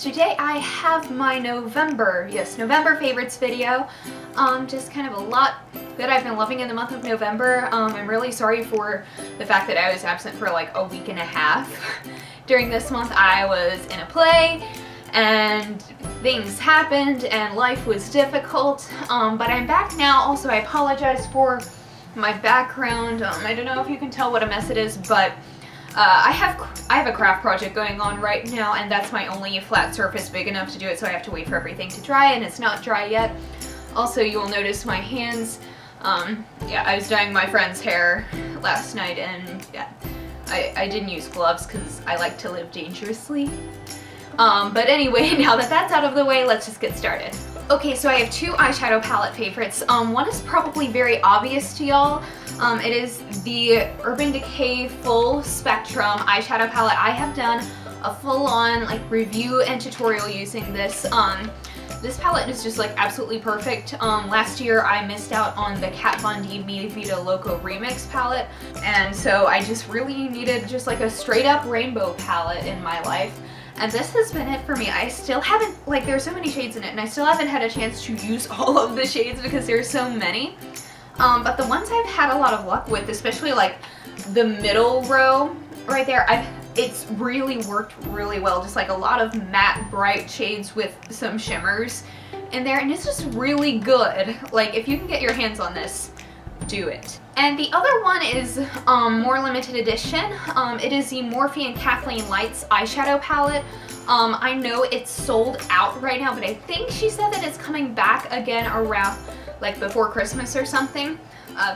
Today I have my November favorites video. Just kind of a lot that I've been loving in the month of November. I'm really sorry for the fact that I was absent for like a week and a half. During this month I was in a play and things happened and life was difficult, but I'm back now. Also, I apologize for my background. I don't know if you can tell what a mess it is, but I have a craft project going on right now, and that's my only flat surface big enough to do it, so I have to wait for everything to dry, and it's not dry yet. Also, you will notice my hands. Yeah, I was dyeing my friend's hair last night, and yeah, I didn't use gloves because I like to live dangerously. But anyway, now that that's out of the way, let's just get started. Okay, so I have two eyeshadow palette favorites. One is probably very obvious to y'all. It is the Urban Decay Full Spectrum eyeshadow palette. I have done a full-on like review and tutorial using this. This palette is just like absolutely perfect. Last year I missed out on the Kat Von D Mi Vida Loco Remix palette, and so I just really needed just like a straight up rainbow palette in my life. And this has been it for me. I still haven't, like, there's so many shades in it, and I still haven't had a chance to use all of the shades because there's so many. But the ones I've had a lot of luck with, especially like the middle row right there, it's really worked really well. Just like a lot of matte, bright shades with some shimmers in there, and it's just really good. Like, if you can get your hands on this, do it. And the other one is more limited edition. It is the Morphe and Kathleenlights eyeshadow palette. I know it's sold out right now, but I think she said that it's coming back again around like before Christmas or something.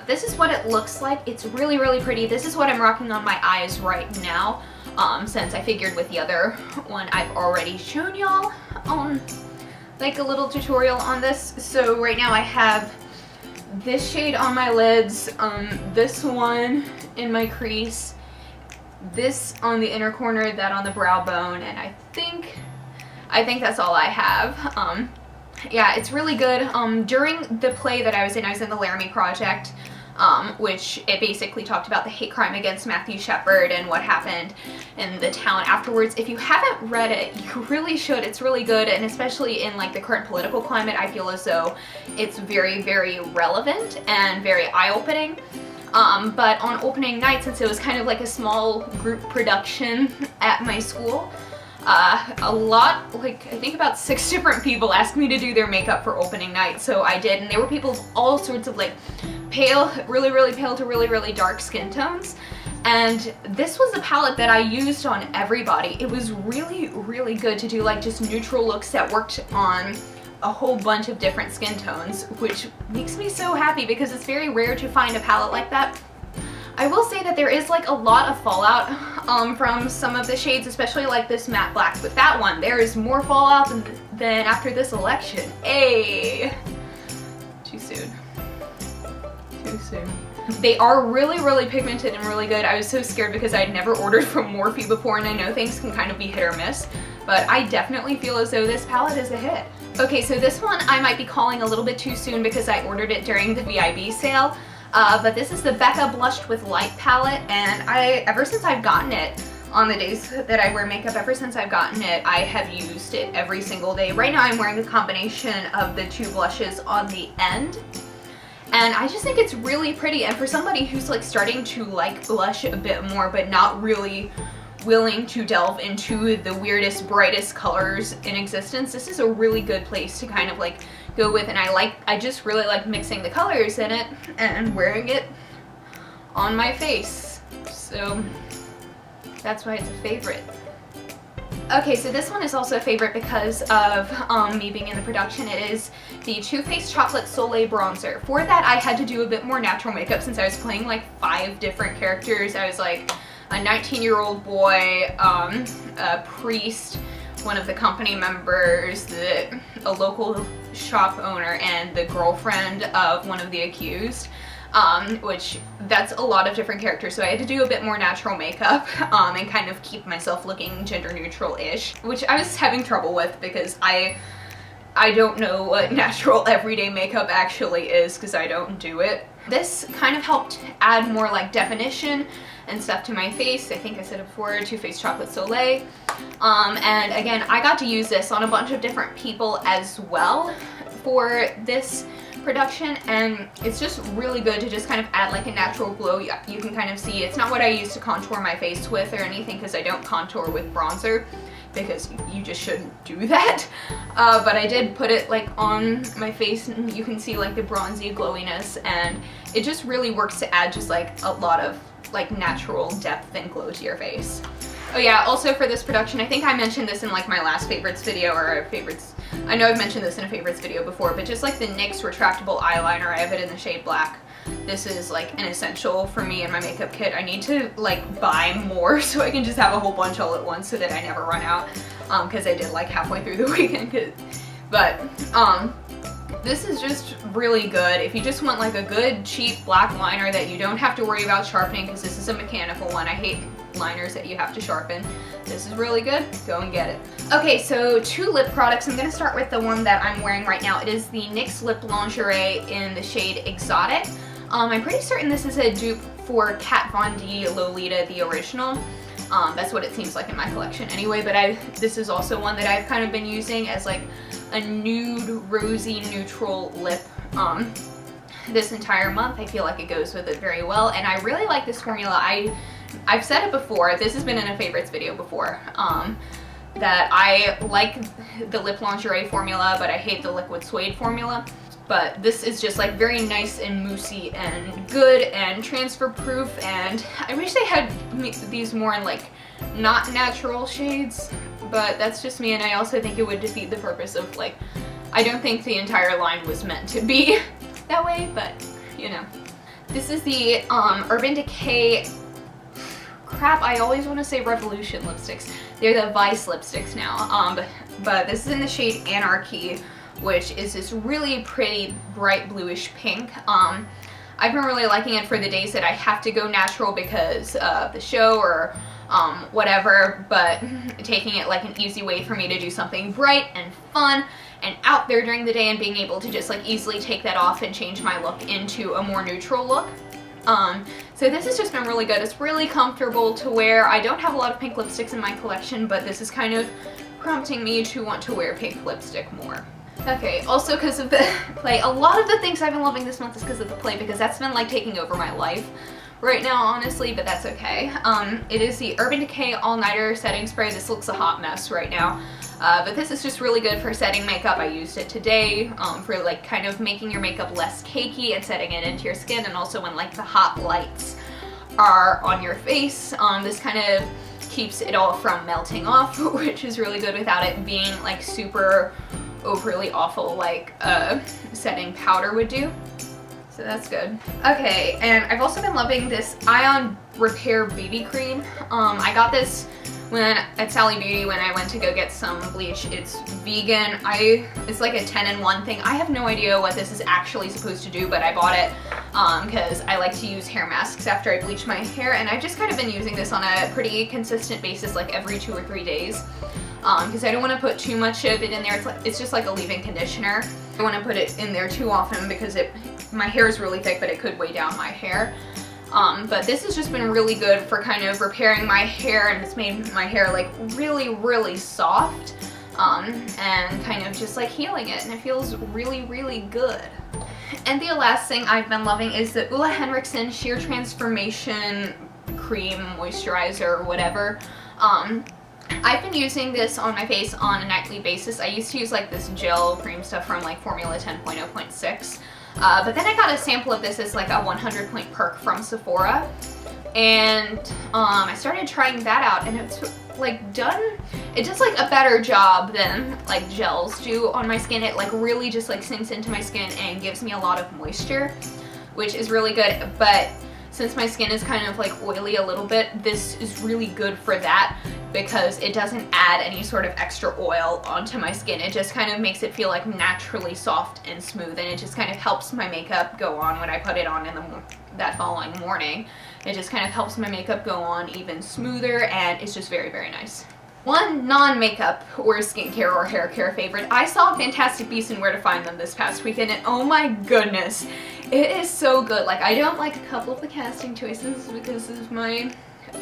This is what it looks like. It's really, really pretty. This is what I'm rocking on my eyes right now, since I figured with the other one I've already shown y'all like a little tutorial on this. So right now I have this shade on my lids, this one in my crease, this on the inner corner, that on the brow bone, and I think that's all I have. Yeah, it's really good. During the play that I was in the Laramie Project, which it basically talked about the hate crime against Matthew Shepard and what happened in the town afterwards. If you haven't read it, you really should. It's really good, and especially in like the current political climate, I feel as though it's very, very relevant and very eye-opening. But on opening night, since it was kind of like a small group production at my school, a lot, like I think about 6 different people asked me to do their makeup for opening night, so I did, and there were people of all sorts of like pale, really, really pale to really, really dark skin tones. And this was the palette that I used on everybody. It was really, really good to do like just neutral looks that worked on a whole bunch of different skin tones, which makes me so happy because it's very rare to find a palette like that. I will say that there is like a lot of fallout from some of the shades, especially like this matte black. With that one, there is more fallout than after this election. Ayy. Too soon. Too soon. They are really, really pigmented and really good. I was so scared because I'd never ordered from Morphe before, and I know things can kind of be hit or miss, but I definitely feel as though this palette is a hit. Okay, so this one I might be calling a little bit too soon because I ordered it during the VIB sale. But this is the Becca Blushed with Light palette, and ever since I've gotten it, on the days that I wear makeup, ever since I've gotten it, I have used it every single day. Right now I'm wearing a combination of the 2 blushes on the end, and I just think it's really pretty. And for somebody who's like starting to like blush a bit more but not really willing to delve into the weirdest, brightest colors in existence, this is a really good place to kind of like go with. And I just really like mixing the colors in it and wearing it on my face, so that's why it's a favorite. Okay, so this one is also a favorite because of me being in the production. It is the Faced Chocolate Soleil bronzer. For that I had to do a bit more natural makeup since I was playing like 5 different characters. I was like a 19-year-old boy, a priest, one of the company members, a local shop owner, and the girlfriend of one of the accused. which that's a lot of different characters, so I had to do a bit more natural makeup and kind of keep myself looking gender neutral-ish, which I was having trouble with because I don't know what natural everyday makeup actually is because I don't do it. This kind of helped add more like definition and stuff to my face. I think I said it before, to Faced Chocolate Soleil. And again, I got to use this on a bunch of different people as well for this production, and it's just really good to just kind of add like a natural glow. You can kind of see it's not what I use to contour my face with or anything because I don't contour with bronzer because you just shouldn't do that, but I did put it like on my face and you can see like the bronzy glowiness, and it just really works to add just like a lot of like natural depth and glow to your face. Oh yeah, also for this production, I think I mentioned this in like my last favorites video, or favorites, I know I've mentioned this in a favorites video before, but just like the NYX retractable eyeliner, I have it in the shade black. This is like an essential for me in my makeup kit. I need to like buy more so I can just have a whole bunch all at once so that I never run out, because I did like halfway through the weekend. But this is just really good if you just want like a good cheap black liner that you don't have to worry about sharpening, because this is a mechanical one. I hate liners that you have to sharpen. This is really good. Go and get it. Okay, so 2 lip products. I'm going to start with the one that I'm wearing right now. It is the NYX Lip Lingerie in the shade Exotic. I'm pretty certain this is a dupe for Kat Von D Lolita, the original. That's what it seems like in my collection anyway, but this is also one that I've kind of been using as like a nude, rosy, neutral lip this entire month. I feel like it goes with it very well, and I really like this formula. I've said it before, this has been in a favorites video before, that I like the lip lingerie formula, but I hate the liquid suede formula. But this is just like very nice and moussey and good and transfer proof, and I wish they had these more in like not natural shades, but that's just me, and I also think it would defeat the purpose of like, I don't think the entire line was meant to be that way, but you know. This is the Urban Decay, crap, I always want to say Revolution lipsticks. They're the Vice lipsticks now, but this is in the shade Anarchy, which is this really pretty bright bluish pink. I've been really liking it for the days that I have to go natural because of the show or whatever, but taking it like an easy way for me to do something bright and fun and out there during the day, and being able to just like easily take that off and change my look into a more neutral look. So this has just been really good. It's really comfortable to wear. I don't have a lot of pink lipsticks in my collection, but this is kind of prompting me to want to wear pink lipstick more. Okay, also because of the play. A lot of the things I've been loving this month is because of the play, because that's been like taking over my life right now, honestly, but that's okay. It is the Urban Decay All Nighter Setting Spray. This looks a hot mess right now, but this is just really good for setting makeup. I used it today for like kind of making your makeup less cakey and setting it into your skin, and also when like the hot lights are on your face, this kind of keeps it all from melting off, which is really good without it being like super overly awful like setting powder would do. So that's good. Okay, and I've also been loving this Ion Repair BB Cream. I got this at Sally Beauty when I went to go get some bleach. It's vegan. It's like a 10-in-1 thing. I have no idea what this is actually supposed to do, but I bought it because I like to use hair masks after I bleach my hair, and I've just kind of been using this on a pretty consistent basis, like every 2 or 3 days. Because I don't want to put too much of it in there. It's just like a leave-in conditioner. I don't want to put it in there too often because my hair is really thick, but it could weigh down my hair. But this has just been really good for kind of repairing my hair, and it's made my hair like really, really soft, and kind of just like healing it, and it feels really, really good. And the last thing I've been loving is the Ulla Henriksen Sheer Transformation Cream Moisturizer or whatever. I've been using this on my face on a nightly basis. I used to use like this gel cream stuff from like Formula 10.0.6, but then I got a sample of this as like a 100-point perk from Sephora, and I started trying that out, and it's like it does like a better job than like gels do on my skin. It like really just like sinks into my skin and gives me a lot of moisture, which is really good. But since my skin is kind of like oily a little bit, this is really good for that because it doesn't add any sort of extra oil onto my skin. It just kind of makes it feel like naturally soft and smooth, and it just kind of helps my makeup go on when I put it on in that following morning. It just kind of helps my makeup go on even smoother, and it's just very, very nice. One non-makeup or skincare or hair care favorite. I saw Fantastic Beasts and Where to Find Them this past weekend, and oh my goodness, it is so good. Like, I don't like a couple of the casting choices because of my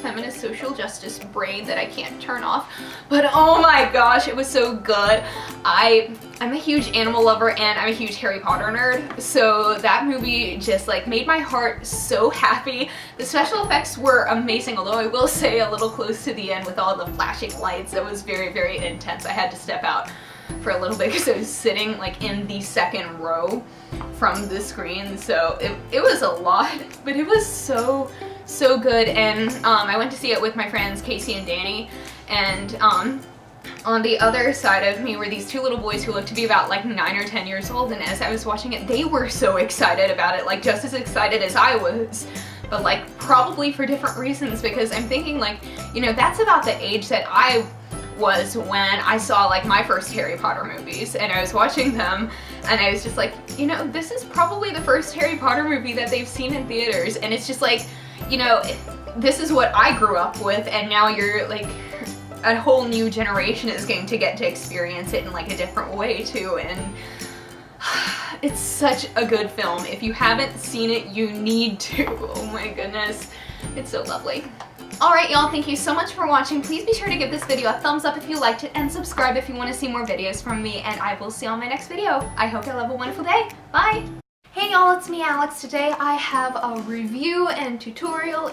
feminist social justice brain that I can't turn off, but oh my gosh, it was so good. I'm a huge animal lover and I'm a huge Harry Potter nerd, so that movie just like made my heart so happy. The special effects were amazing, although I will say a little close to the end with all the flashing lights, it was very, very intense. I had to step out for a little bit because I was sitting like in the second row from the screen, so it was a lot, but it was so good. And I went to see it with my friends Casey and Danny, and on the other side of me were these two little boys who looked to be about like 9 or 10 years old, and as I was watching it, they were so excited about it, like just as excited as I was, but like probably for different reasons, because I'm thinking like, you know, that's about the age that I was when I saw like my first Harry Potter movies, and I was watching them and I was just like, you know, this is probably the first Harry Potter movie that they've seen in theaters, and it's just like, you know, this is what I grew up with, and now you're like, a whole new generation is going to get to experience it in like a different way too, and it's such a good film. If you haven't seen it, you need to. Oh my goodness, it's so lovely. Alright y'all, thank you so much for watching. Please be sure to give this video a thumbs up if you liked it, and subscribe if you want to see more videos from me, and I will see you on my next video. I hope you'll have a wonderful day. Bye! Hey y'all, it's me Alex. Today I have a review and tutorial